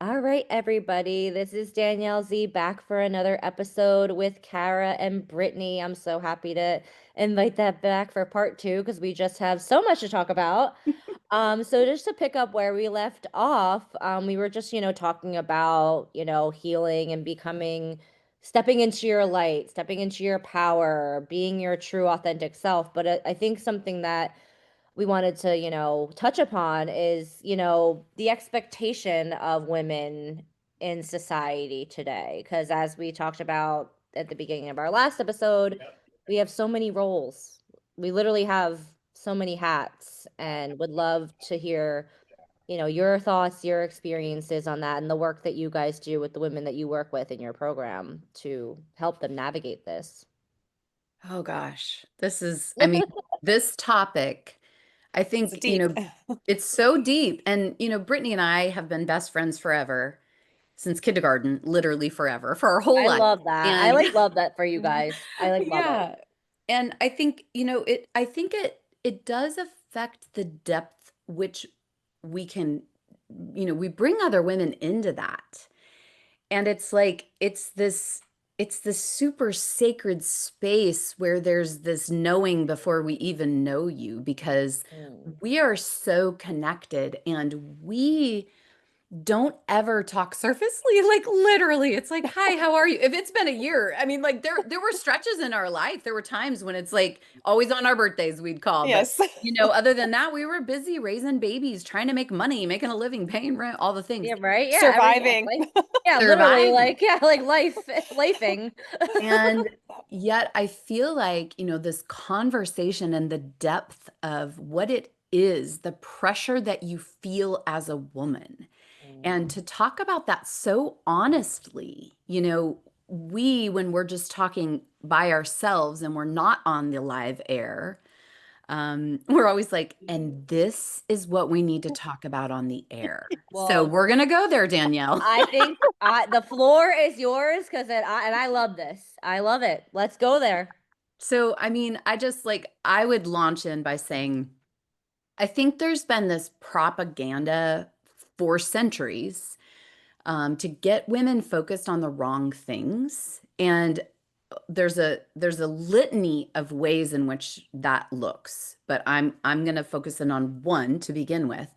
All right, everybody. This is Danielle Z back for another episode with Kara and Brittany. I'm so happy to invite that back for part two because we just have so much to talk about. So just to pick up where we left off, we were just, talking about, healing and becoming, stepping into your light, stepping into your power, being your true authentic self. But I think something that we wanted to, touch upon is, the expectation of women in society today. Because as we talked about at the beginning of our last episode, we have so many roles. We literally have so many hats, and would love to hear, your thoughts, your experiences on that, and the work that you guys do with the women that you work with in your program to help them navigate this. Oh gosh, I mean, this topic, I It's think, deep. it's so deep. And, Brittany and I have been best friends forever, since kindergarten, literally forever, for our whole I life. love that. I And like love that for you guys. I like love it. yeah. And I think, I think it does affect the depth which we can, we bring other women into that. And it's like it's this super sacred space where there's this knowing before we even know you, because Mm. we are so connected and we don't ever talk surfacely. Like literally, it's like, "Hi, how are you?" If it's been a year, I mean, like there were stretches in our life. There were times when it's like always on our birthdays we'd call, but Yes. other than that, we were busy raising babies, trying to make money, making a living, paying rent, all the things. Yeah, right? Yeah, Surviving. life. Yeah, literally, Surviving. like, yeah, like lifing. And yet I feel like, this conversation and the depth of what it is, the pressure that you feel as a woman, and Mm. to talk about that so honestly, when we're just talking by ourselves and we're not on the live air, we're always like, and this is what we need to talk about on the air. So Well, we're going to go there, Danielle. I think the floor is yours because I love this. I love it. Let's go there. So, I mean, I would launch in by saying, I think there's been this propaganda for centuries, to get women focused on the wrong things. And there's a litany of ways in which that looks, but I'm going to focus in on one to begin with.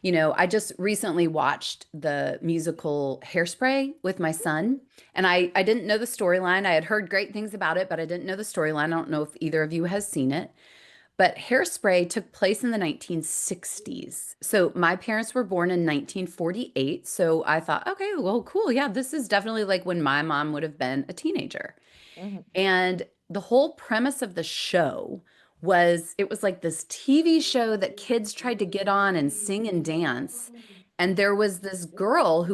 I just recently watched the musical Hairspray with my son, and I didn't know the storyline. I had heard great things about it, but I didn't know the storyline. I don't know if either of you has seen it. But Hairspray took place in the 1960s. So my parents were born in 1948. So I thought, okay, well, cool. Yeah, this is definitely like when my mom would have been a teenager. Mhm. And the whole premise of the show was it was like this TV show that kids tried to get on and sing and dance. And there was this girl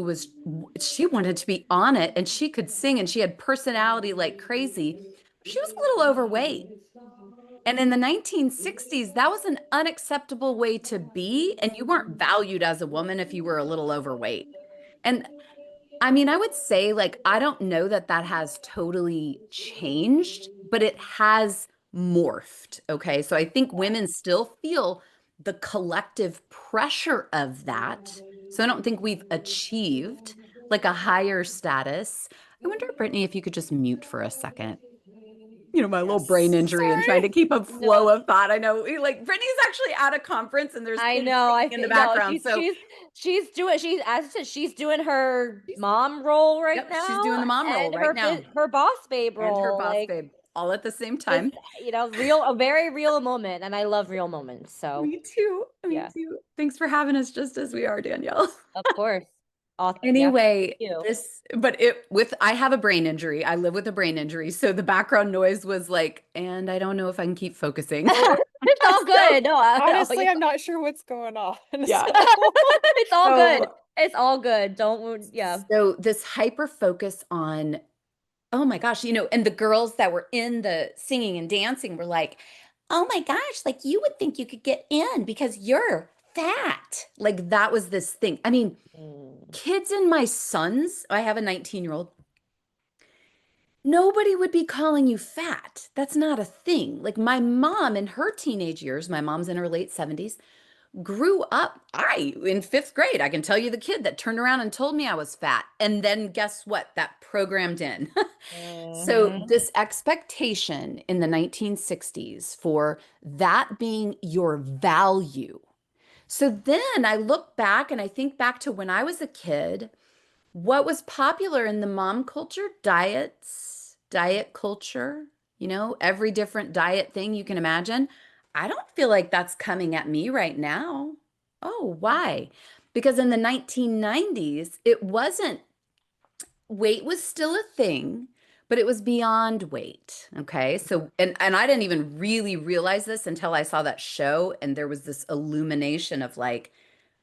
she wanted to be on it and she could sing and she had personality like crazy. She was a little overweight. And in the 1960s, that was an unacceptable way to be. And you weren't valued as a woman if you were a little overweight. And I mean, I would say, like, I don't know that that has totally changed, but it has morphed. Okay. So I think women still feel the collective pressure of that. So I don't think we've achieved like a higher status. I wonder, Brittany, if you could just mute for a second. My little brain Yes. injury and trying Sorry. to keep a flow No, of thought. I know, like, Brittany's actually at a conference and there's I kids know. singing I in the feel no. background. So, She's as I said, she's doing her mom role right yep, she's now doing the mom role and right now. her boss babe And her role. boss Like babe all at the same just time. a very real moment, and I love real moments. So Me too. Me yeah, too. Thanks for having us just as we are, Danielle. of course. Yeah, Anyway, you. I have a brain injury. I live with a brain injury. So the background noise was like, and I don't know if I can keep focusing. It's all So, good. No, no, Honestly, I'm not sure what's going on. yeah. it's all good. So, It's all good. Don't, yeah. so this hyper focus on, oh my gosh, and the girls that were in the singing and dancing were like, oh my gosh, like you would think you could get in because you're fat. Like that was this thing. I mean, Mm. kids in my sons, I have a 19-year-old, nobody would be calling you fat. That's not a thing. Like my mom in her teenage years, my mom's in her late 70s, grew up, in fifth grade, I can tell you the kid that turned around and told me I was fat. And then guess what? That programmed in. So, Mm-hmm. this expectation in the 1960s for that being your value. So then I look back and I think back to when I was a kid, what was popular in the mom culture? Diets, diet culture, every different diet thing you can imagine. I don't feel like that's coming at me right now. Oh, why? Because in the 1990s, it wasn't, weight was still a thing, but it was beyond weight. Okay. So, and I didn't even really realize this until I saw that show, and there was this illumination of like,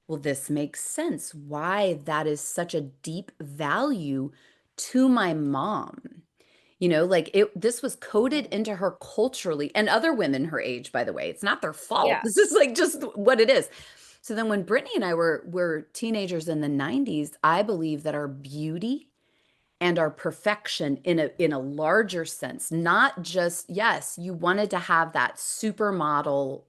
well, this makes sense why that is such a deep value to my mom. Like this was coded into her culturally, and other women her age, by the way. It's not their fault. Yeah. This is like just what it is. So then when Brittany and I were teenagers in the 90s, I believe that our beauty and our perfection in a larger sense, not just, yes, you wanted to have that supermodel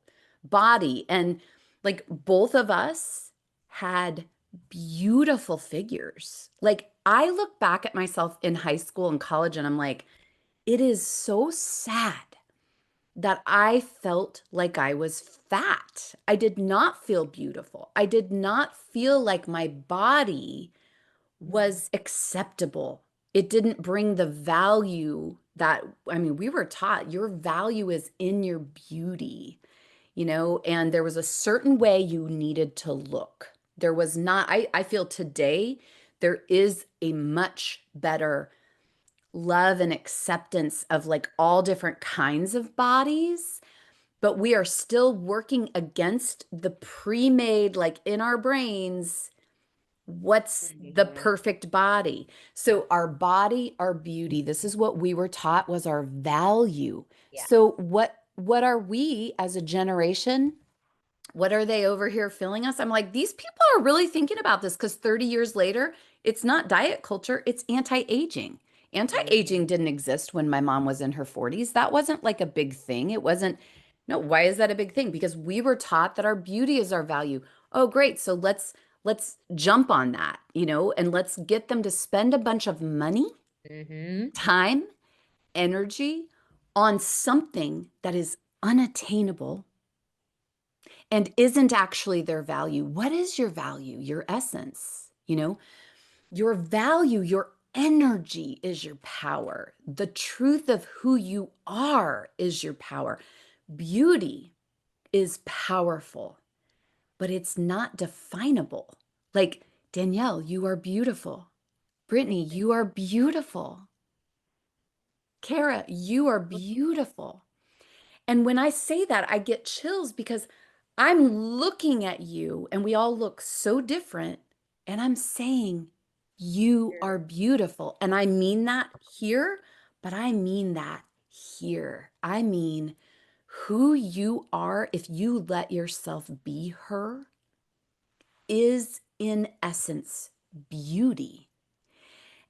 body, and like both of us had beautiful figures. Like I look back at myself in high school and college and I'm like, it is so sad that I felt like I was fat. I did not feel beautiful. I did not feel like my body was acceptable. It didn't bring the value that, I mean, we were taught your value is in your beauty, and there was a certain way you needed to look. There was not, I feel today there is a much better love and acceptance of like all different kinds of bodies, but we are still working against the pre-made, like in our brains, what's the Mm-hmm. perfect body. So our body, our beauty, this is what we were taught was our value. Yeah. So what are we as a generation, what are they over here filling us? I'm like, these people are really thinking about this, because 30 years later, it's not diet culture, it's anti-aging. Anti-aging Mm-hmm. didn't exist when my mom was in her 40s. That wasn't like a big thing. It wasn't, no, why is that a big thing? Because we were taught that our beauty is our value. Oh, great. So let's jump on that, and let's get them to spend a bunch of money, Mm-hmm. time, energy on something that is unattainable and isn't actually their value. What is your value? Your essence, your value, your energy is your power. The truth of who you are is your power. Beauty is powerful, but it's not definable. Like, Danielle, you are beautiful. Brittany, Thank you are beautiful. Kara, you are beautiful. And when I say that, I get chills because I'm looking at you and we all look so different. And I'm saying, you you. are beautiful. And I mean that here, but I mean that here. I mean, who you are, if you let yourself be her, is in essence beauty.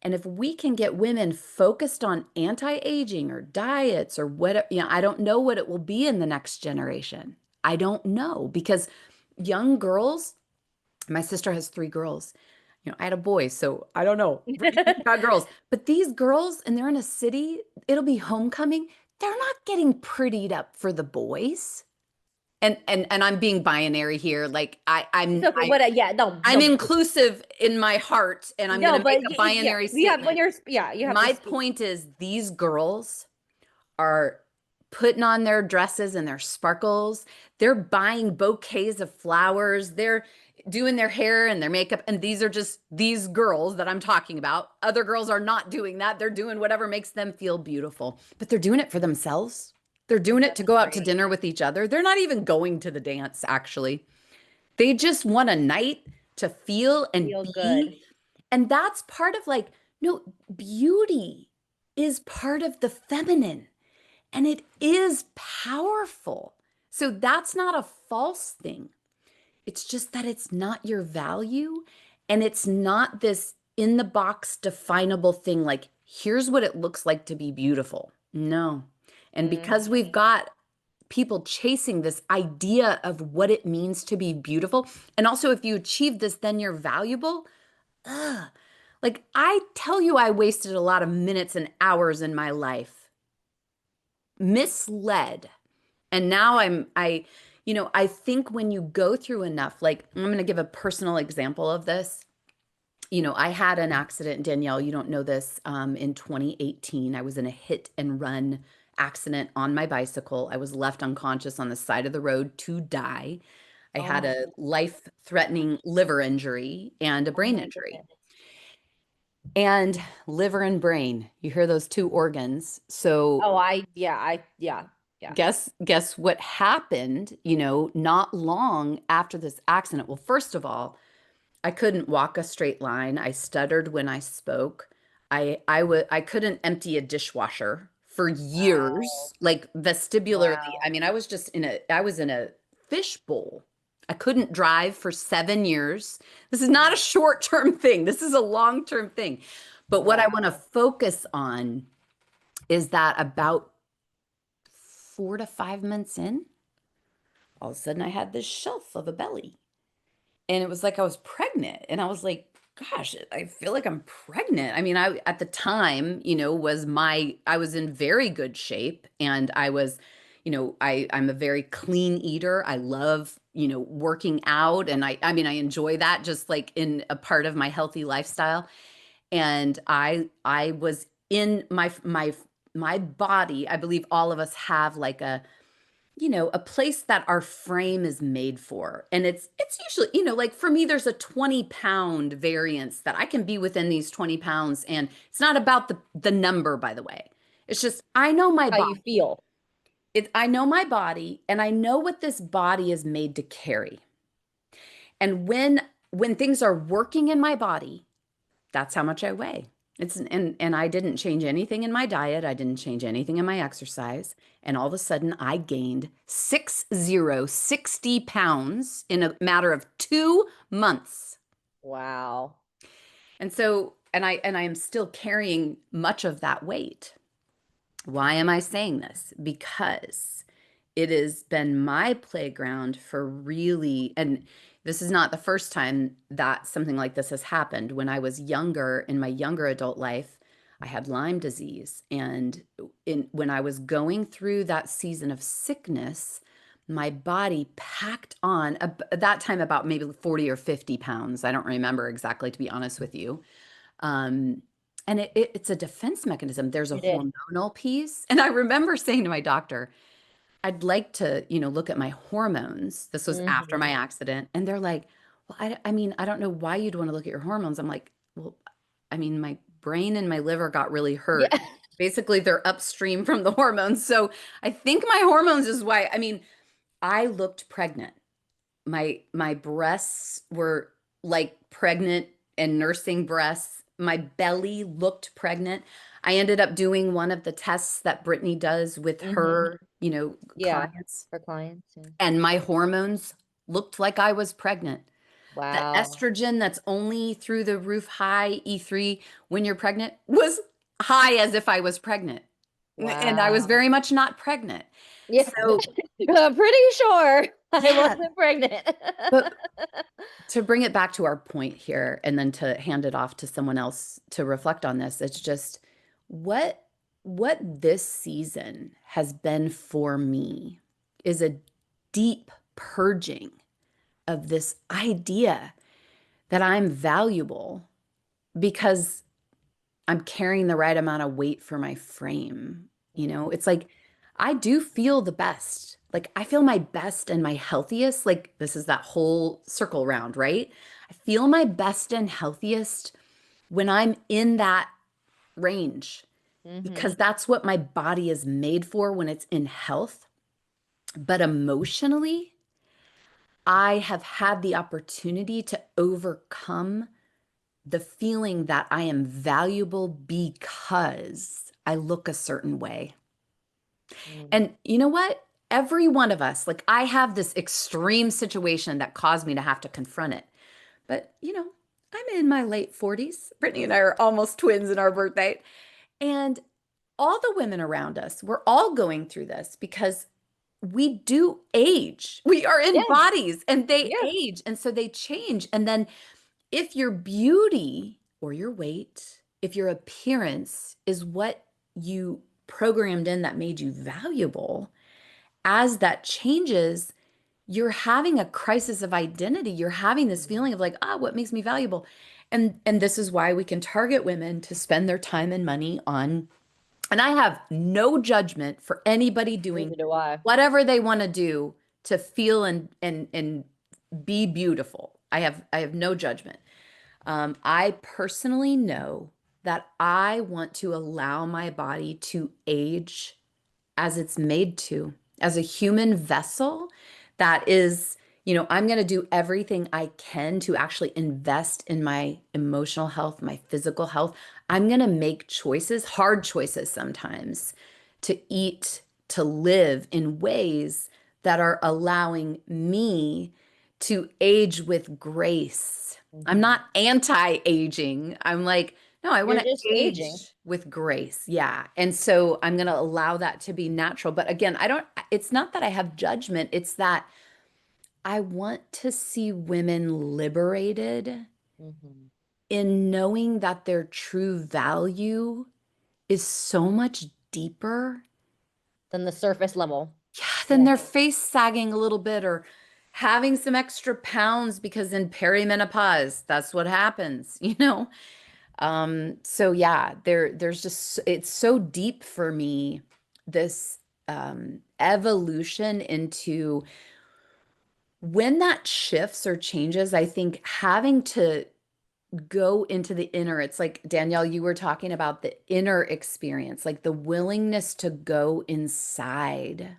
And if we can get women focused on anti-aging or diets or what, I don't know what it will be in the next generation. I don't know, because young girls, my sister has three girls. I had a boy, so I don't know. Brittany's got girls, but these girls, and they're in a city, it'll be homecoming. They're not getting prettied up for the boys. And I'm being binary here. Like It's okay. What? Yeah. No. I'm No. inclusive in my heart, and I'm going No. to make But a yeah. binary You have when statement. you're. Yeah. You have to My speak. point is, these girls are putting on their dresses and their sparkles. They're buying bouquets of flowers. They're doing their hair and their makeup. And these are just these girls that I'm talking about. Other girls are not doing that. They're doing whatever makes them feel beautiful, but they're doing it for themselves. They're doing it to That's go out to great. dinner with each other. They're not even going to the dance, actually. They just want a night to feel and Feel good. be. And that's part of like, no, beauty is part of the feminine, and it is powerful. So that's not a false thing. It's just that it's not your value, and it's not this in the box definable thing like, here's what it looks like to be beautiful. No. And because we've Mm-hmm. got people chasing this idea of what it means to be beautiful. And also, if you achieve this, then you're valuable. Ugh. Like, I tell you, I wasted a lot of minutes and hours in my life misled. And now I think when you go through enough, like, I'm going to give a personal example of this. I had an accident, Danielle, you don't know this, in 2018. I was in a hit and run accident on my bicycle. I was left unconscious on the side of the road to die. I had Oh, a life-threatening liver injury and a oh brain my injury. goodness. And liver and brain, you hear those two organs. So Oh, yeah, yeah. guess what happened, not long after this accident. Well, first of all, I couldn't walk a straight line. I stuttered when I spoke. I couldn't empty a dishwasher for Wow. years, like vestibularly. I Wow. mean, I was in a fishbowl. I couldn't drive for 7 years. This is not a short-term thing. This is a long-term thing. But what I want to Wow. focus on is that about 4 to 5 months in, all of a sudden I had this shelf of a belly. And it was like I was pregnant. And I was like, gosh, I feel like I'm pregnant. I mean, I at the time, I was in very good shape and I was, I'm a very clean eater. I love, working out and I mean, I enjoy that just like in a part of my healthy lifestyle. And I was in my body. I believe all of us have like a place that our frame is made for. And it's usually, like for me, there's a 20-pound variance that I can be within these 20 pounds. And it's not about the number, by the way. It's just I know my How you body. feel. I know my body and I know what this body is made to carry. And when things are working in my body, that's how much I weigh. And I didn't change anything in my diet. I didn't change anything in my exercise. And all of a sudden I gained 60 pounds in a matter of 2 months. Wow. And so, and I am still carrying much of that weight. Why am I saying this? Because it has been my playground for really, and this is not the first time that something like this has happened. When I was younger, in my younger adult life, I had Lyme disease. And when I was going through that season of sickness, my body packed on, at that time, about maybe 40 or 50 pounds. I don't remember exactly, to be honest with you. Um, and it's a defense mechanism. There's a It is. hormonal piece. And I remember saying to my doctor, I'd like to, look at my hormones. This was after my Hmm. accident. And they're like, well, I mean, I don't know why you'd want to look at your hormones. I'm like, well, I mean, my brain and my liver got really hurt. Yeah. Basically, they're upstream from the hormones. So I think my hormones is why, I mean, I looked pregnant. My breasts were like pregnant and nursing breasts. My belly looked pregnant. I ended up doing one of the tests that Brittany does with Hmm. her, Yeah. clients, For clients. Yeah. and my hormones looked like I was pregnant. The Wow. estrogen that's only through the roof high, E3, when you're pregnant, was high as if I was pregnant. And I was Wow. very much not pregnant. Yeah. So, I'm pretty sure I yeah, wasn't pregnant. but to bring it back to our point here and then to hand it off to someone else to reflect on this, it's just what what this season has been for me is a deep purging of this idea that I'm valuable because I'm carrying the right amount of weight for my frame. It's like I do feel the best. Like I feel my best and my healthiest. Like this is that whole circle round, right? I feel my best and healthiest when I'm in that range because Hmm. that's what my body is made for when it's in health. But emotionally, I have had the opportunity to overcome the feeling that I am valuable because I look a certain way. And you know what? Every one of us, like I have this extreme situation that caused me to have to confront it. But, I'm in my late 40s. Brittany and I are almost twins in our birthday. And all the women around us, we're all going through this because we do age. We are in Yeah. bodies and they Yeah. age. And so they change. And then if your beauty or your weight, if your appearance is what you programmed in that made you valuable, as that changes, you're having a crisis of identity. You're having this feeling of like, what makes me valuable? And this is why we can target women to spend their time and money on, and I have no judgment for anybody doing Neither do I. whatever they want to do to feel and be beautiful. I have no judgment. I personally know that I want to allow my body to age as it's made to, as a human vessel that is, I'm going to do everything I can to actually invest in my emotional health, my physical health. I'm going to make choices, hard choices sometimes, to eat, to live in ways that are allowing me to age with grace. I'm Mhm. not anti-aging. I'm like, no, I want You're to just aging. age with grace. Yeah. And so I'm going to allow that to be natural. But again, it's not that I have judgment, it's that I want to see women liberated Mhm. in knowing that their true value is so much deeper, Than the surface level. yeah, than Yeah. their face sagging a little bit or having some extra pounds because in perimenopause, that's what happens, So yeah, there's just it's so deep for me, this evolution into when that shifts or changes, I think having to go into the inner, it's like Danielle, you were talking about the inner experience, like the willingness to go inside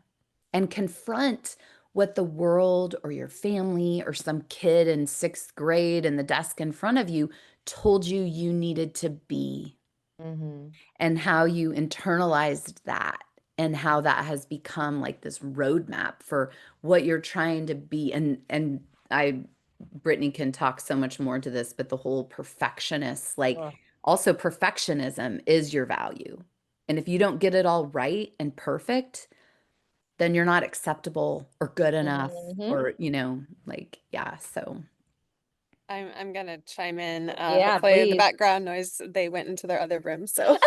and confront what the world or your family or some kid in sixth grade in the desk in front of you told you you needed to be, Mhm. and how you internalized that and how that has become like this roadmap for what you're trying to be. And I Brittany can talk so much more to this, but the whole perfectionist, like Ugh. also perfectionism is your value. And if you don't get it all right and perfect, then you're not acceptable or good enough Mhm. or, like, yeah. So I'm gonna chime in. Yeah, Hopefully the please. background noise, they went into their other room, so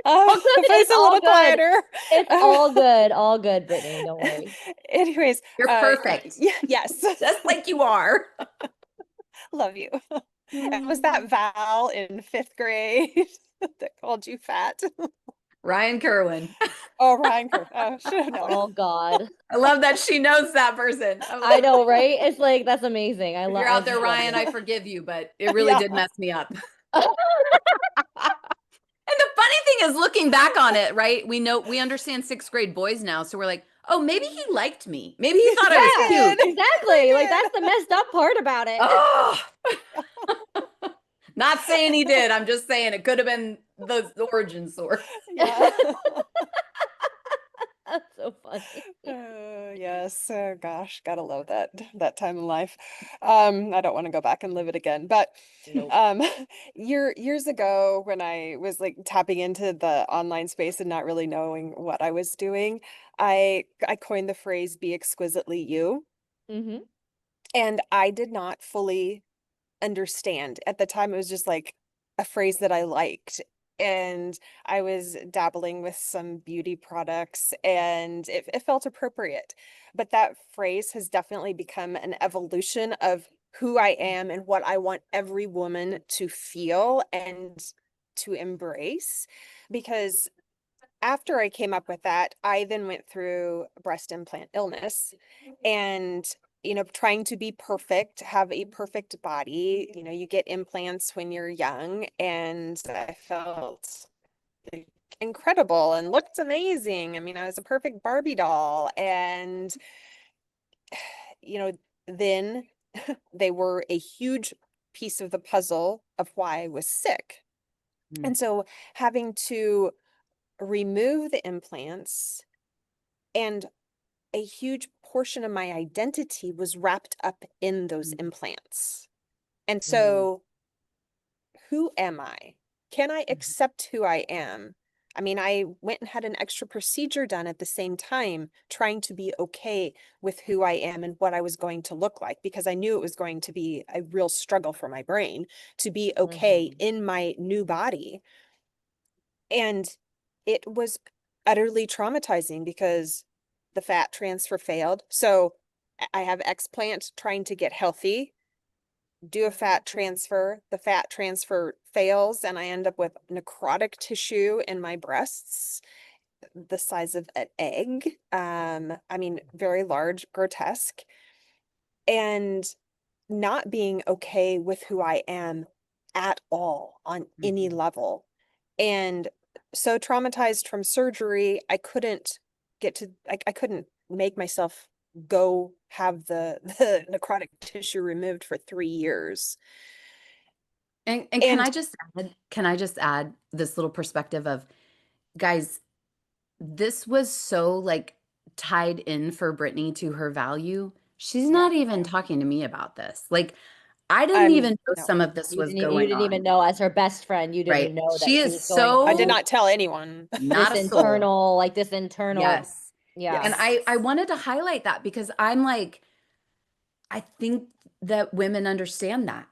All good. hopefully it's It's a all little good. quieter. It's Uh, all good. All good, Brittany. Don't worry. anyways, you're perfect, yes, just like you are. love you. It was that Val in fifth grade that called you fat. Ryan Kerwin. Oh, Ryan Kerr. Oh, should have known. Oh God. I love that she knows that person. I'm I like, know, right? It's like that's amazing. if you're I out there, just love Ryan, you. I forgive you, but it really Yeah. did mess me up. And the funny thing is, looking back on it, right? We understand sixth grade boys now. So we're like, oh, maybe he liked me. Maybe he thought I was He Yeah, cute. did. exactly. He Like did. that's the messed up part about it. Oh, not saying he did. I'm just saying it could have been the origin source. Yeah. That's so funny. Yes. Oh gosh, gotta love that time in life. I don't want to go back and live it again. But Nope. um years ago when I was like tapping into the online space and not really knowing what I was doing, I coined the phrase be exquisitely you. Mm-hmm. And I did not fully understand. At the time, it was just like a phrase that I liked. And I was dabbling with some beauty products and it felt appropriate. But that phrase has definitely become an evolution of who I am and what I want every woman to feel and to embrace. Because after I came up with that, I then went through breast implant illness and trying to be perfect, have a perfect body. You get implants when you're young, and I felt like incredible and looked amazing. I mean, I was a perfect Barbie doll. And, you know, then they were a huge piece of the puzzle of why I was sick. Mm, And so having to remove the implants, and a huge portion of my identity was wrapped up in those mm, implants. And Mm-hmm. so, who am I? Can I accept who I am? I mean, I went and had an extra procedure done at the same time, trying to be okay with who I am and what I was going to look like, because I knew it was going to be a real struggle for my brain to be okay Mhm. in my new body. And it was utterly traumatizing because the fat transfer failed. So I have explant trying to get healthy, do a fat transfer. The fat transfer fails, and I end up with necrotic tissue in my breasts, the size of an egg. I mean, very large, grotesque, and not being okay with who I am at all on any Mhm. level. And so traumatized from surgery, I couldn't I couldn't make myself go have the necrotic tissue removed for 3 years. And And can I just add this little perspective of, guys, this was so like tied in for Brittany to her value. She's yeah, not even talking to me about this. Like, I didn't even know no, some of this was You going didn't even on, know, as her best friend, you didn't right? know that She she is was going I did through so not tell anyone. not a soul. this internal, Yes. yeah. And Yes. I wanted to highlight that because I'm like, I think that women understand that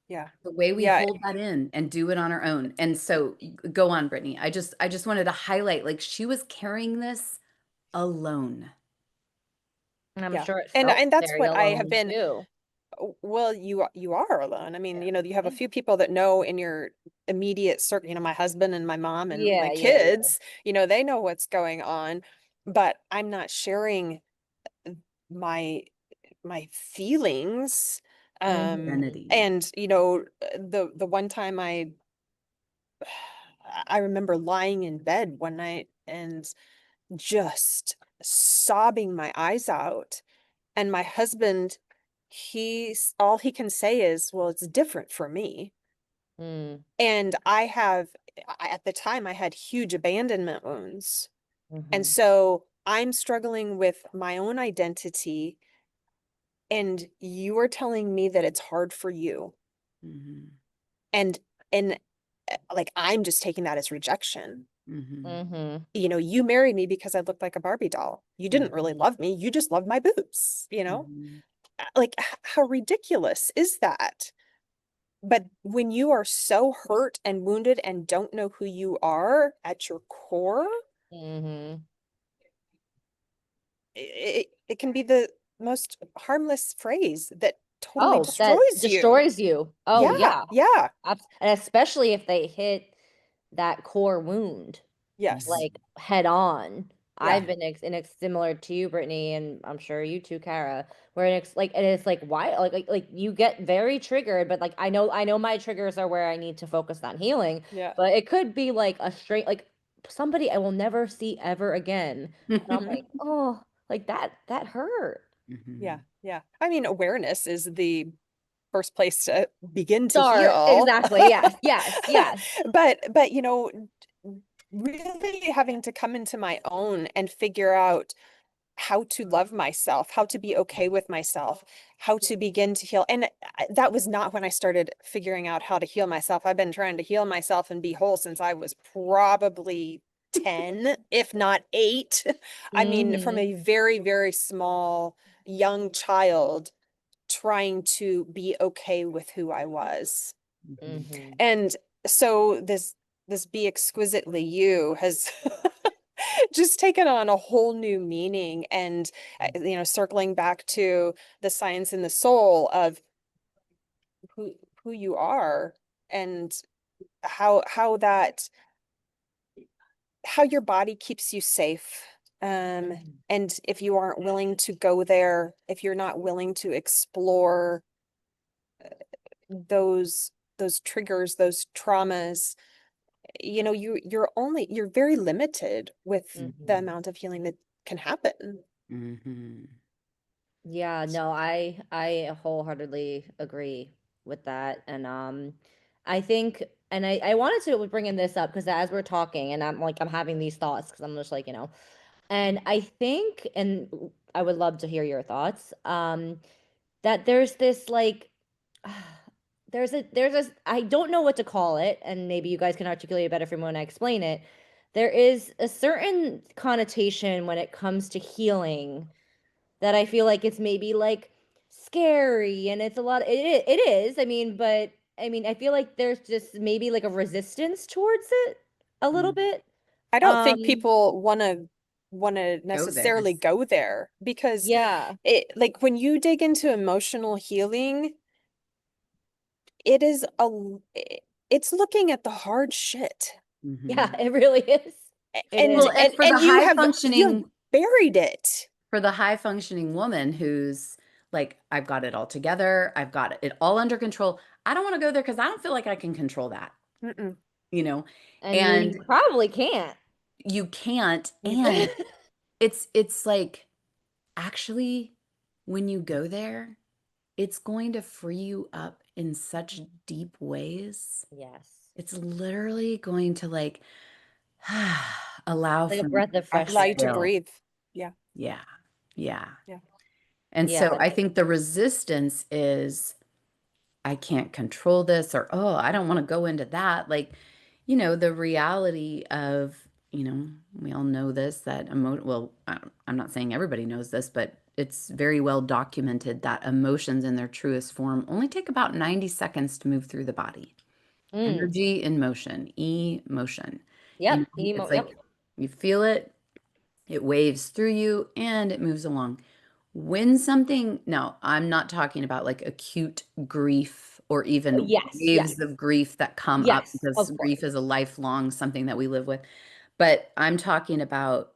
Yeah. the way we Yeah. hold that in and do it on our own. And so go on, Brittany. I just wanted to highlight, like, she was carrying this alone. And I'm Yeah. sure it And felt that's very what I have alone been. too. Well, you are alone. I mean, Yeah. you have a few people that know in your immediate circle, my husband and my mom and my Yeah, yeah, yeah. kids, they know what's going on, but I'm not sharing my my feelings. Mhm. Identity. And the one time I remember lying in bed one night and just sobbing my eyes out. And my husband, all he can say is, well, it's different for me. Mm. And at the time, I had huge abandonment wounds. And Mhm. so I'm struggling with my own identity. And you are telling me that it's hard for you. Mhm. And, and like, I'm just taking that as rejection. Mhm. Mhm. You married me because I looked like a Barbie doll. You didn't really Mhm. love me. You just loved my boobs. Mhm. Like, how ridiculous is that? But when you are so hurt and wounded and don't know who you are at your core, Mhm. it can be the most harmless phrase that totally Oh, that destroys you. destroys you. Oh, Yeah, yeah. yeah, And especially if they hit that core wound, yes, like, head on. yeah, I've been similar to you, Brittany, and I'm sure you too, Kara, where and it's like, why, like you get very triggered, but like I know my triggers are where I need to focus on healing, yeah, but it could be like a straight, like, somebody I will never see ever again. And I'm like, oh, like that hurt. yeah, Mhm. yeah. I mean, awareness is the first place to begin to Start. heal. Exactly. Yes. Yes. Yes. But really having to come into my own and figure out how to love myself, how to be okay with myself, how to begin to heal. And that was not when I started figuring out how to heal myself. I've been trying to heal myself and be whole since I was probably 10, if not 8. I mean, from Mhm. a very, very small young child trying to be okay with who I was. Mhm. Mhm. And so this be exquisitely you has just taken on a whole new meaning. And circling back to the science in the soul of who you are, and how your body keeps you safe. Mhm. And if you aren't willing to go there, if you're not willing to explore those triggers, those traumas, you're very limited with the Mhm. amount of healing that can happen. Mhm. Yeah, no, I wholeheartedly agree with that. And I think, and I wanted to bring in this up because as we're talking and I'm having these thoughts because I'm just like, and I think, and I would love to hear your thoughts, that there's this like there's a I don't know what to call it, and maybe you guys can articulate it better for me when I explain it, there is a certain connotation when it comes to healing that I feel like it's maybe like scary and it's a lot it is. I mean, but I mean, I feel like there's just maybe like a resistance towards it a little Mm. bit. I don't think Um, people want to Go there. necessarily go there because yeah. it like when you dig into emotional healing, it is it's looking at the hard shit. Yeah, Mhm. it really is. It And Well, is. and for the and high you have functioning buried it. woman who's like, I've got it all together, I've got it all under control. I don't want to go there because I don't feel like I can control that, Mm-mm. you know? And you And probably can't. you can't. You And it's like actually when you go there, it's going to free you up in such deep ways. Yes. It's literally going to like allow Like a for breath of fresh Allow you to air. exhale. breathe. Yeah. Yeah. Yeah. Yeah. And Yeah. so I think the resistance is I can't control this, or oh, I don't want to go into that. Like, the reality of, we all know this that well, I'm not saying everybody knows this, but it's very well documented that emotions in their truest form only take about 90 seconds to move through the body. Mm. Energy in motion, emotion. Yep. It's Yep. like you feel it, it waves through you, and it moves along. When something, no, I'm not talking about like acute grief or even Yes. Yes. waves of grief that come up Yes. because Of grief course. is a lifelong something that we live with. But I'm talking about,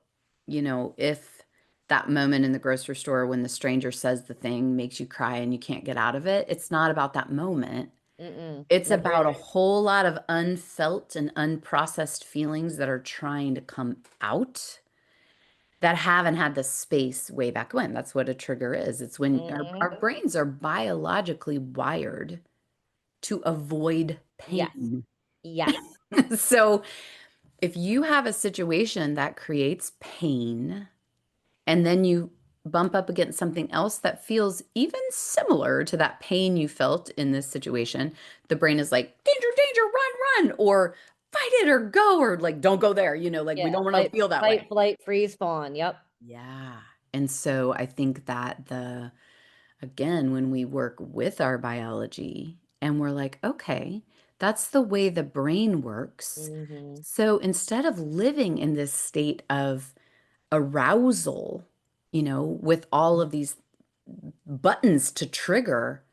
if that moment in the grocery store when the stranger says the thing makes you cry and you can't get out of it, it's not about that moment. Mm-mm. It's Never about a is. whole lot of unfelt and unprocessed feelings that are trying to come out that haven't had the space way back when. That's what a trigger is. It's when our Hmm. brains are biologically wired to avoid Yes. pain. Yes. So if you have a situation that creates pain and then you bump up against something else that feels even similar to that pain you felt in this situation, the brain is like, danger, danger, run, run, or fight it or go, or like, don't go there, like we Yeah. don't want to feel that way. Fight, flight, freeze, fawn. Yep. Yeah. And so I think that again, when we work with our biology and we're like, okay, that's the way the brain works. Hmm. So instead of living in this state of arousal, with all of these buttons to trigger,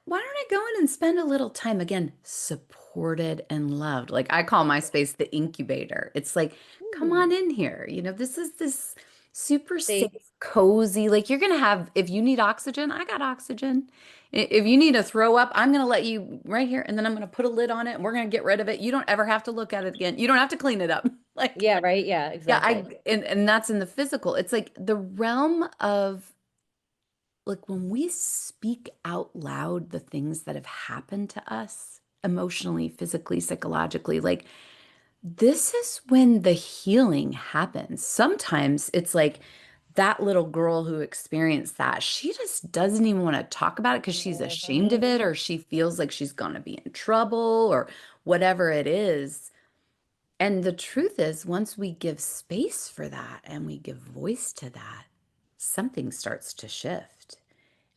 why don't I go in and spend a little time again supported and loved? Like I call my space the incubator. It's like, come Hmm. on in here. This is this super safe, See, cozy. Like you're gonna have, if you need oxygen, I got oxygen. If you need to throw up, I'm gonna let you right here, and then I'm gonna put a lid on it and we're gonna get rid of it. You don't ever have to look at it again. You don't have to clean it up. Like, yeah, right. Yeah, yeah, exactly. and that's in the physical. It's like the realm of like when we speak out loud the things that have happened to us emotionally, physically, psychologically, like this is when the healing happens. Sometimes it's like that little girl who experienced that, she just doesn't even want to talk about it because she's ashamed of Hmm. it or she feels like she's going to be in trouble or whatever it is. And the truth is, once we give space for that and we give voice to that, something starts to shift.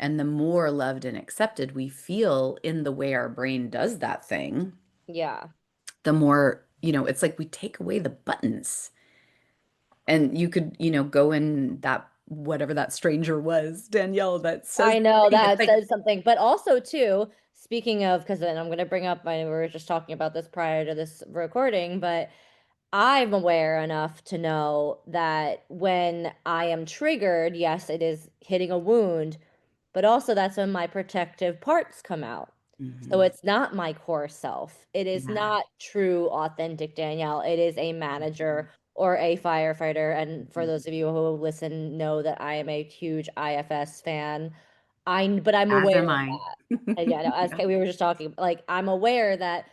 And the more loved and accepted we feel in the way our brain does that thing, Yeah. the more, it's like we take away the buttons. And you could, go in that, whatever that stranger was, Danielle, that says I the know thing. It's that like, says something, but also too, speaking of, because then I'm going to bring up, we were just talking about this prior to this recording, but I'm aware enough to know that when I am triggered, yes, it is hitting a wound, but also that's when my protective parts come out. So mhm, it's not my core self. It is yeah. not true, authentic Danielle. It is a Mhm, manager or a firefighter. And for mhm. those of you who listen, know that I am a huge IFS fan. But I'm As aware am of I. that. And yeah, no, as Yeah. we were just talking, like I'm aware that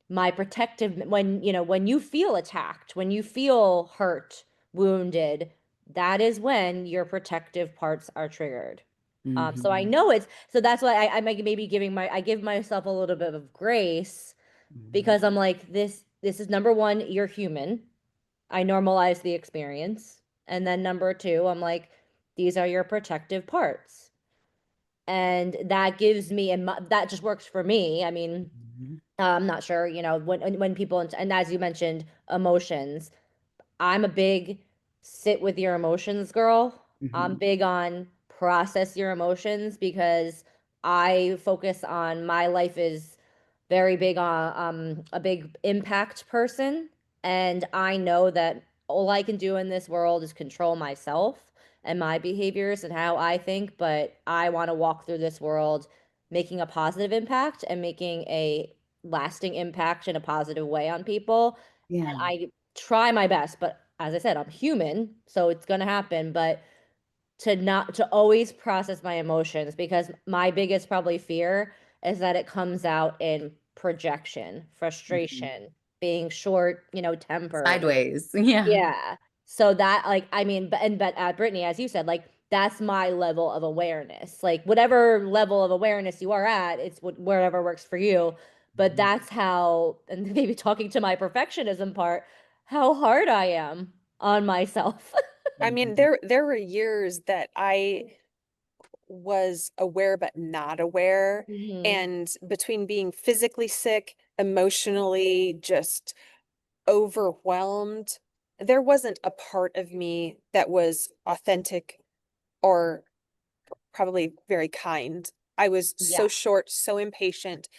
my protective, when you feel attacked, when you feel hurt, wounded, that is when your protective parts are triggered. So I Mhm, know so that's why I maybe I give myself a little bit of grace mhm, because I'm like, this is number one, you're human. I normalize the experience. And then number two, I'm like, these are your protective parts. And that gives me, and that just works for me. I mean, Mhm. I'm not sure, when people, and as you mentioned, emotions, I'm a big sit with your emotions girl. I'm Mhm. big on process your emotions because I focus on my life is very big on a big impact person, and I know that all I can do in this world is control myself and my behaviors and how I think, but I want to walk through this world making a positive impact and making a lasting impact in a positive way on people. Yeah. I try my best, but as I said, I'm human, so it's gonna happen. But to always process my emotions because my biggest probably fear is that it comes out in projection, Mhm. frustration, being short, tempered. Sideways. Yeah. Yeah. So that, like, I mean, but at Brittany, as you said, like that's my level of awareness. Like whatever level of awareness you are at, it's wherever works for you. But Mhm. that's how, and maybe talking to my perfectionism part, how hard I am on myself. I mean, Mhm. there were years that I was aware but not aware. Hmm. And between being physically sick, emotionally just overwhelmed, there wasn't a part of me that was authentic or probably very kind. I was so Yeah. short, so impatient.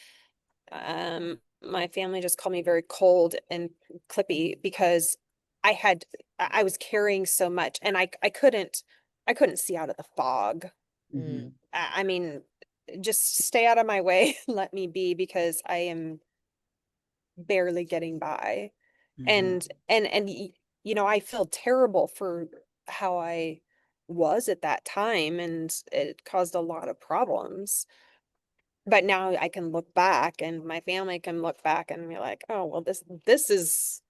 My family just called me very cold and clippy because I was carrying so much and I couldn't see out of the fog. Mm. I mean, just stay out of my way, let me be because I am barely getting by. Mhm. And I feel terrible for how I was at that time and it caused a lot of problems. But now I can look back and my family can look back and be like, "Oh, well this is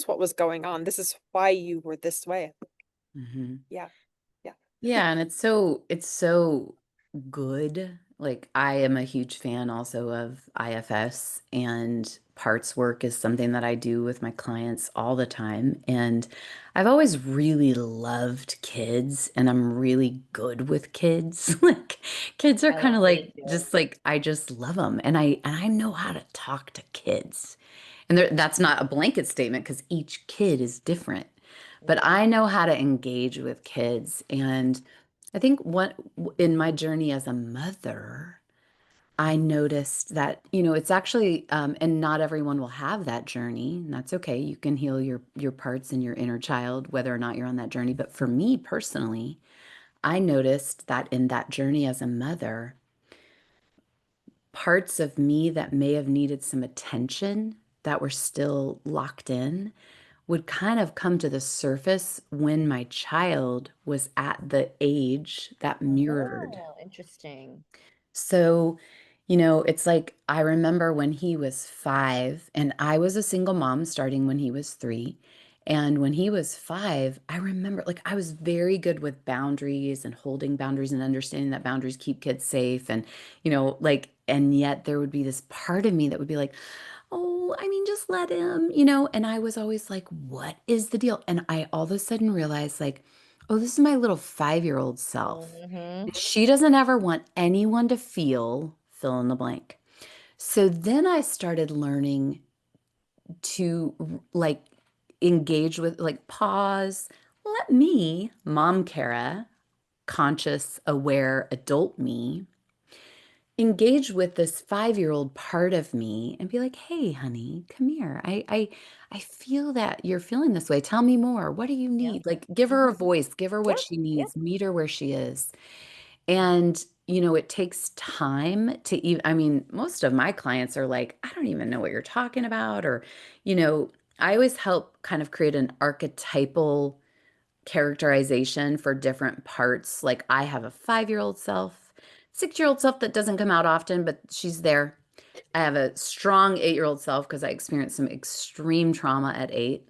what was going on. This is why you were this way." Mhm. Yeah. Yeah. Yeah, and it's so good. Like I am a huge fan also of IFS, and parts work is something that I do with my clients all the time. And I've always really loved kids and I'm really good with kids. Like kids are I kind love of kids like too. just like I just love them and I know how to talk to kids. And that's not a blanket statement because each kid is different. But Mhm. I know how to engage with kids. And I think what in my journey as a mother, I noticed that, it's actually, and not everyone will have that journey, and that's okay. You can heal your parts and your inner child, whether or not you're on that journey. But for me personally, I noticed that in that journey as a mother, parts of me that may have needed some attention that were still locked in would kind of come to the surface when my child was at the age that mirrored. Oh, interesting. So, it's like I remember when he was 5, and I was a single mom starting when he was 3. And when he was 5, I remember like I was very good with boundaries and holding boundaries and understanding that boundaries keep kids safe. And, like, and yet there would be this part of me that would be like, oh, I mean, just let him, and I was always like, what is the deal? And I all of a sudden realized, like, oh, this is my little 5-year-old self. Hmm. She doesn't ever want anyone to feel fill in the blank. So then I started learning to like engage with, like, pause, let me, Mom Kara, conscious, aware adult me, engage with this 5-year-old part of me and be like, hey, honey, come here. I feel that you're feeling this way. Tell me more. What do you Yeah. need? Like, give her a Hmm. voice, give her Yeah. what she Yeah. needs, meet her where she is. And, it takes time to even, I mean, most of my clients are like, I don't even know what you're talking about. Or, I always help kind of create an archetypal characterization for different parts. Like I have a 5-year-old self, 6-year-old self that doesn't come out often, but she's there. I have a strong 8-year-old self because I experienced some extreme trauma at 8.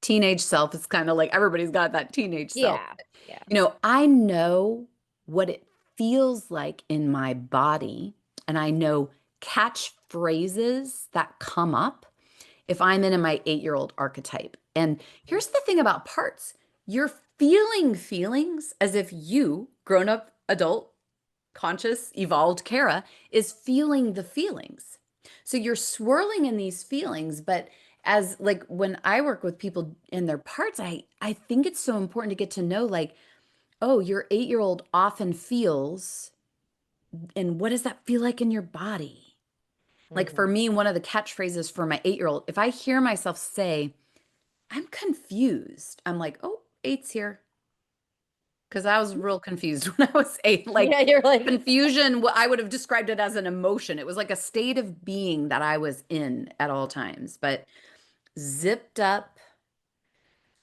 Teenage self is kind of like everybody's got that teenage self. Yeah. Yeah. I know what it feels like in my body, and I know catchphrases that come up if I'm in my 8-year-old archetype. And here's the thing about parts. You're feeling feelings as if you, grown up adult, conscious, evolved Kara, is feeling the feelings. So you're swirling in these feelings, but as like when I work with people in their parts, I think it's so important to get to know like, oh, your 8-year-old often feels, and what does that feel like in your body? Like for Mhm. me, one of the catchphrases for my 8-year-old, if I hear myself say, I'm confused, I'm like, oh, eight's here. Because I was real confused when I was 8. Like Yeah, you're like, confusion, I would have described it as an emotion. It was like a state of being that I was in at all times, but zipped up.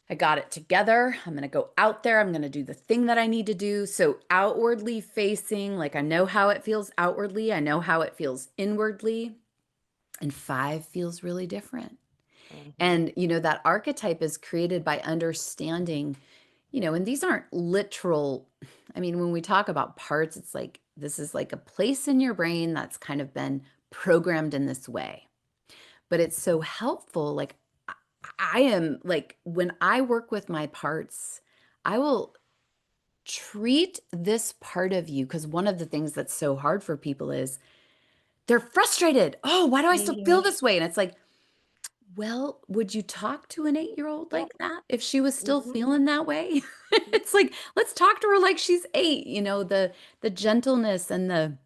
I got it together. I'm going to go out there. I'm going to do the thing that I need to do. So, outwardly facing, like I know how it feels outwardly, I know how it feels inwardly. And 5 feels really different. Mhm. And, that archetype is created by understanding, and these aren't literal. I mean, when we talk about parts, it's like this is like a place in your brain that's kind of been programmed in this way. But it's so helpful. Like, I am like, when I work with my parts, I will treat this part of you because one of the things that's so hard for people is they're frustrated. Oh, why do I still feel Mhm. this way? And it's like, well, would you talk to an 8-year-old Yeah. like that if she was still Mhm. feeling that way? Mhm. It's like, let's talk to her like she's 8, the gentleness and the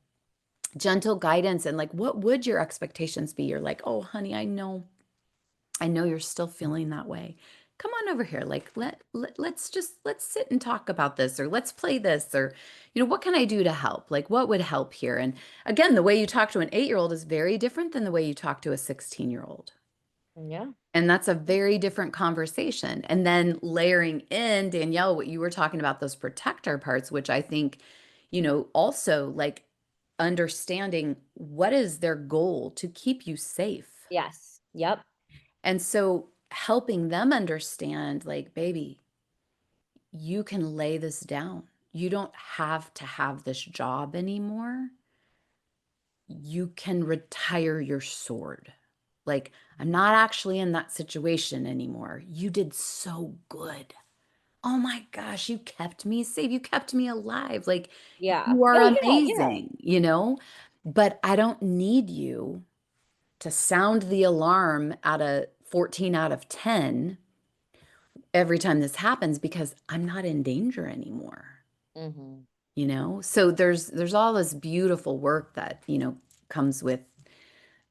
gentle guidance and like what would your expectations be? You're like, "Oh, honey, I know you're still feeling that way. Come on over here. Like let's sit and talk about this or let's play this or what can I do to help? Like what would help here?" And again, the way you talk to an 8-year-old is very different than the way you talk to a 16-year-old. Yeah. And that's a very different conversation. And then layering in, Danielle, what you were talking about, those protector parts, which I think, also like understanding what is their goal to keep you safe. Yes. Yep. And so helping them understand, like, baby, you can lay this down. You don't have to have this job anymore. You can retire your sword. Like, I'm not actually in that situation anymore. You did so good. Oh my gosh, you kept me safe. You kept me alive. Like, Yeah. you are Oh, yeah. Yeah. amazing. But I don't need you to sound the alarm at a 14 out of 10 every time this happens because I'm not in danger anymore. So there's all this beautiful work that comes with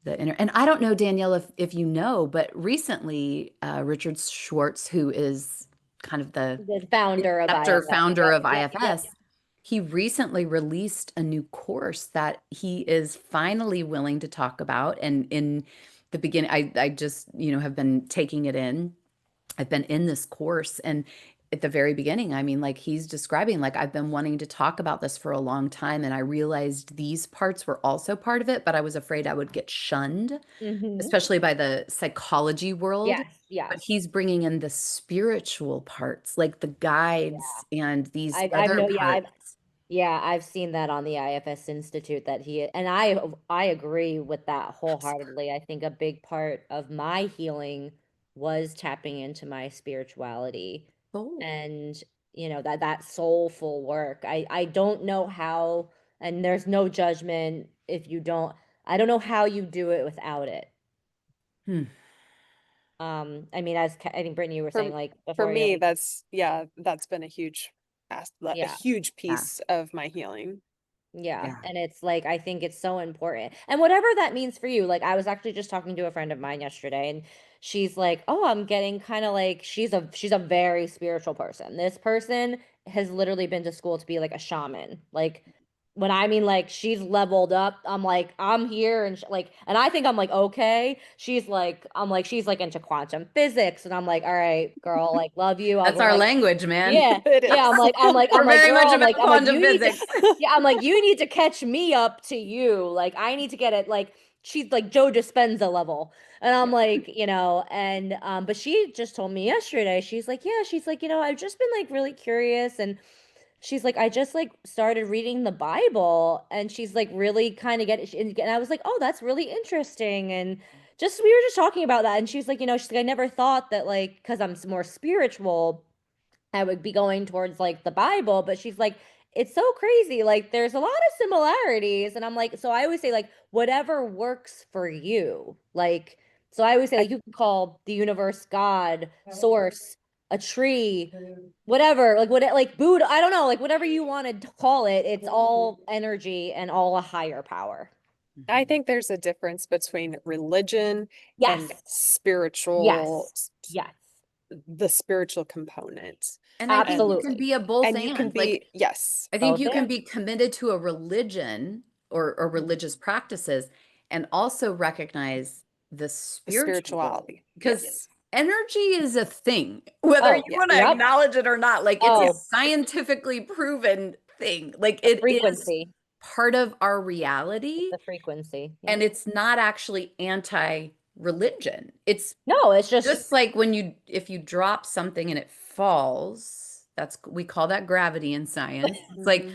the inner. And I don't know, Danielle, if you know, but recently Richard Schwartz, who is kind of the The founder of inceptor IFS. founder Yep. of Yep. Yep. IFS, he recently released a new course that he is finally willing to talk about. And in the beginning, I just have been taking it in. I've been in this course, and at the very beginning, I mean, like he's describing, like I've been wanting to talk about this for a long time, and I realized these parts were also part of it, but I was afraid I would get shunned, Mhm. especially by the psychology world. Yes. But Yes. he's bringing in the spiritual parts, like the guides and these I've other no, yeah, parts. I've seen that on the IFS Institute that and I agree with that wholeheartedly. I think a big part of my healing was tapping into my spirituality Oh. and that soulful work. I don't know how, and there's no judgment if you don't. I don't know how you do it without it. Hmm. I mean, as I think Brittany, you were saying For like for before, you're me, like, that's been a huge a yeah. huge Yeah. piece of my healing. Yeah, Yeah. and it's like I think it's so important. And whatever that means for you, like I was actually just talking to a friend of mine yesterday and she's like, "Oh, I'm getting kind of like she's a very spiritual person. This person has literally been to school to be like a shaman. Like when I mean like she's leveled up, I'm like I'm here and like and I think I'm like okay. She's like into quantum physics and I'm like, "All right, girl, like love you." That's I'm our like language, man. yeah. It Yeah, is. I'm We're like, very girl, much about I'm like, quantum you need to, physics. yeah, I'm like, you need to catch me up to you. Like, I need to get it. Like, she's like Joe Dispenza level. And I'm Yeah. like, and, but she just told me yesterday, she's like, yeah, she's like, I've just been like really curious. And she's like, I just like started reading the Bible. And she's like, really kind of and I was like, oh, that's really interesting. And just we were just talking about that, and she's like, she's like, I never thought that like because I'm more spiritual, I would be going towards like the Bible, but she's like, it's so crazy. Like, there's a lot of similarities. And I'm like, so I always say, like, whatever works for you. Like, so I always say, I, like, you can call the universe God, source, a tree, whatever, like, what, like, Buddha, I don't know, like, whatever you want to call it, it's all energy and all a higher power. I Mhm. think there's a difference between religion and Yes. spiritual, Yes. Yes. the spiritual component. And I think And you can Absolutely. be a both and you can and. Like, be, yes, I think Both you can and. be committed to a religion or religious practices and also recognize the the spiritual, spirituality. because Yes. energy is a thing, whether you Oh, Yeah. want to yep. acknowledge it or not. Like, it's a Oh, scientifically proven thing. Like, the it is frequency. part of our It's reality, the frequency. and Yep. it's not actually anti-religion. It's No, it's just just like when if you drop something and it falls, we call that gravity in science. It's like Hmm.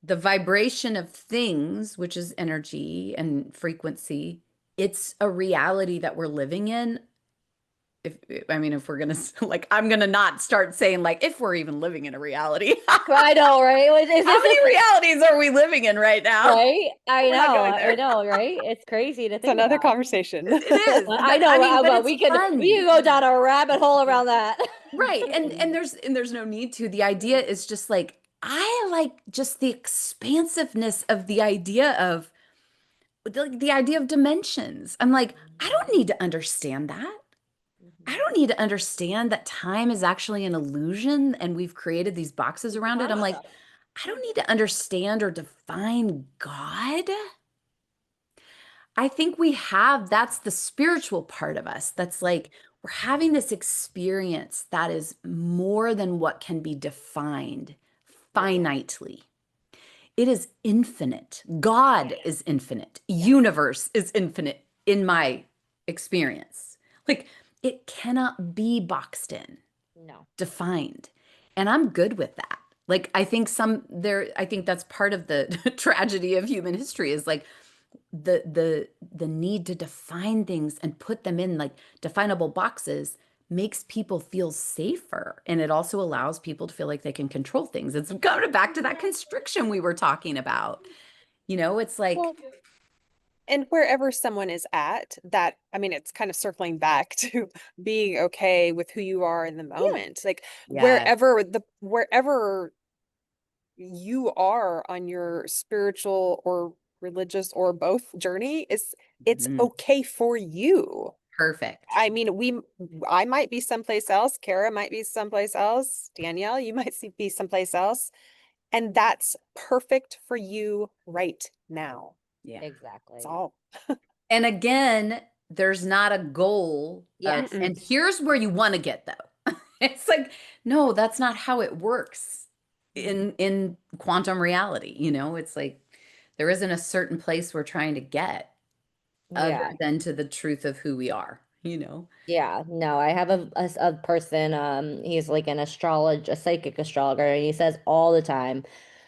the vibration of things, which is energy and frequency. It's a reality that we're living in. If we're gonna like, I'm gonna not start saying like if we're even living in a reality. I know, right? Is How this many realities are we living in right now? right? We're not going I there. know, right? It's crazy to It's think another about. conversation. It is. I know, I right? mean, but But it's we fun. can go down a rabbit hole around that. Right. And there's no need to. The idea is just like, I like just the expansiveness of the idea of the idea of dimensions. I'm like, I don't need to understand that. I don't need to understand that time is actually an illusion and we've created these boxes around it. I'm like, Construct. I don't need to understand or define God. I think that's the spiritual part of us. That's like, we're having this experience that is more than what can be defined finitely. It is infinite. God is infinite. Yes. Universe is infinite in my experience. Like, it cannot be boxed in, No. defined. And I'm good with that. Like, I think that's part of the tragedy of human history, is like the need to define things and put them in like definable boxes makes people feel safer, and it also allows people to feel like they can control things. It's going back to that constriction we were talking about. It's like, Well, and wherever someone is at, that, I mean, it's kind of circling back to being okay with who you are in the Yeah. moment. Like yeah. wherever you are on your spiritual or religious or both journey, it's Mhm. okay for you. Perfect. I mean, I might be someplace else, Kara might be someplace else, Danielle, you might be someplace else, and that's perfect for you right now. Yeah. That's Exactly. all. And again, there's not a goal of, Yes. Mm-mm. and here's where you want to get though. It's like, no, that's not how it works in quantum reality. It's like there isn't a certain place we're trying to get other Yeah. than to the truth of who we are. Yeah, no, I have a person, he's like an astrologer, a psychic astrologer, and he says all the time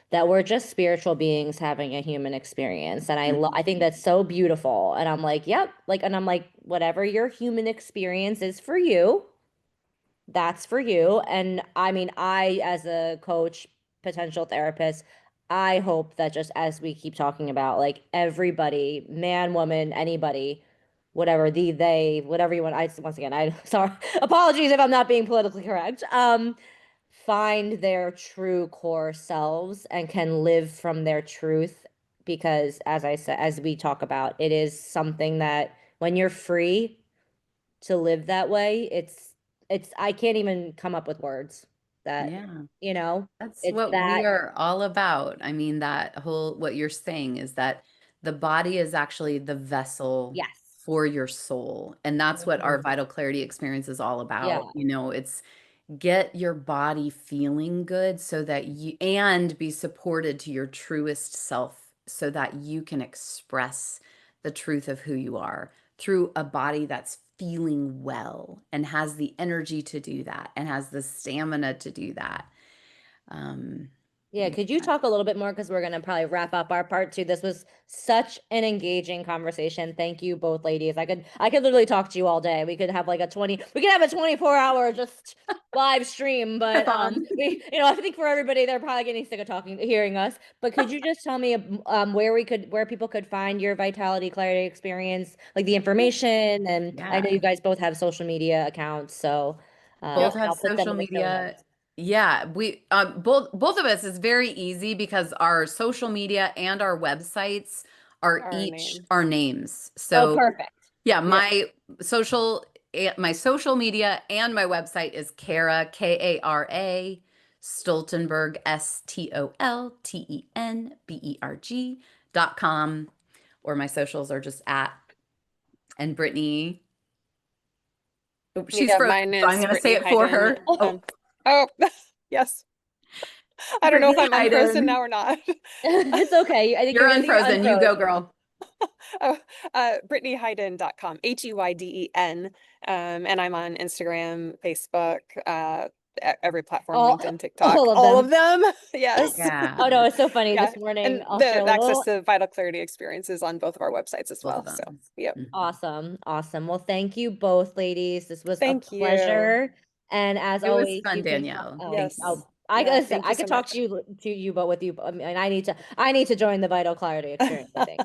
that we're just spiritual beings having a human experience. And I think Mhm. that's so beautiful. And I'm like, yep, like, and I'm like, whatever your human experience is for you, that's for you. And I mean, I, as a coach, potential therapist, I hope that just as we keep talking about, like everybody, man, woman, anybody, whatever, they, whatever you want. Once again, I, sorry, apologies if I'm not being politically correct. Find their true core selves and can live from their truth. Because as I said, as we talk about, it is something that when you're free to live that way, it's I can't even come up with words that, Yeah. you know, That's it's what we that, are all about. I mean, what you're saying is that the body is actually the vessel yes. for your soul. And that's what our Mhm. vital clarity experience is all about. Yeah, It's get your body feeling good so that and be supported to your truest self so that you can express the truth of who you are through a body that's feeling well and has the energy to do that and has the stamina to do that. Um, Yeah, could you talk a little bit more? Because we're gonna probably wrap up our part two. This was such an engaging conversation. Thank you both ladies. I could literally talk to you all day. We could have a 24-hour just live stream, but Marathon. I think for everybody they're probably getting sick of hearing us. But could you just tell me where people could find your Vitality Clarity experience, like the information, and I know Yeah. you guys both have social media accounts, so Both Yep. and have I'll put them social in the show media. notes. Yeah, we both of us is very easy because our social media and our websites are Our each name. our names. Oh, So perfect. yeah, Yep. my social media and my website is Kara Kara Stoltenberg STOLTENBERG.com, or my socials are just at and Brittany. Oh, she's Yeah, frozen, mine so I'm is going to say Brittany it for Hayden. her. Oh, Oh, yes. I don't know if Brittany I'm unfrozen Hayden. now or not. It's okay. I think You're you're gonna be unfrozen. You unfrozen. go, girl. Oh, BrittanyHayden.com, Heyden. And I'm on Instagram, Facebook, every platform, All LinkedIn, TikTok, all of all them. of them. Yes. Yeah, Oh no, it's so funny. Yeah. This morning And I'll share the a access little. to Vital Clarity experiences on both of our websites as both of well. So, them. yep. Mhm. Awesome. Awesome. Well, thank you both, ladies. This was a Thank you. pleasure. And as It was always, fun, you can Danielle. Thank you. Yes. I Yeah. guess Thank you I so could talk much. to you, but with you, I mean, I need to join the Vital Clarity experience. I think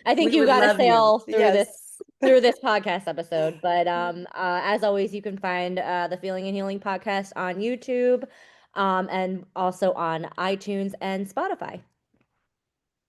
We you would got to love you. sail Yes. through this podcast episode. But as always, you can find the Feeling and Healing podcast on YouTube, and also on iTunes and Spotify.